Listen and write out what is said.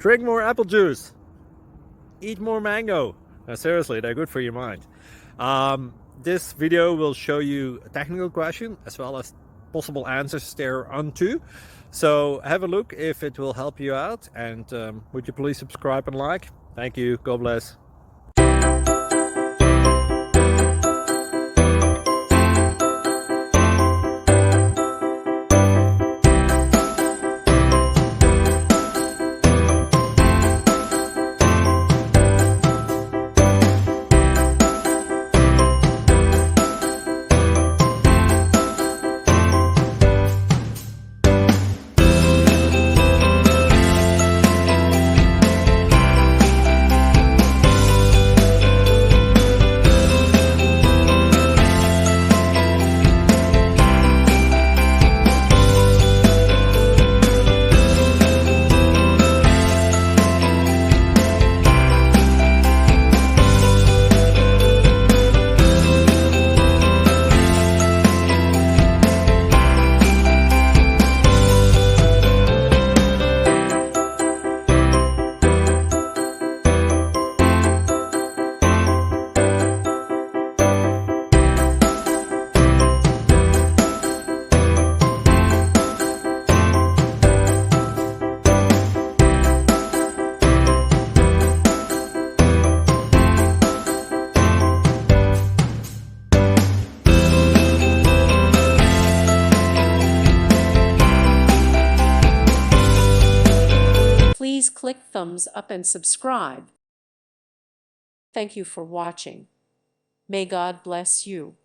Drink more apple juice. Eat more mango. Seriously, they're good for your mind. This video will show you a technical question as well as possible answers thereunto. So have a look if it will help you out, and would you please subscribe and like? Thank you. God bless. Please click thumbs up and subscribe. Thank you for watching. May God bless you.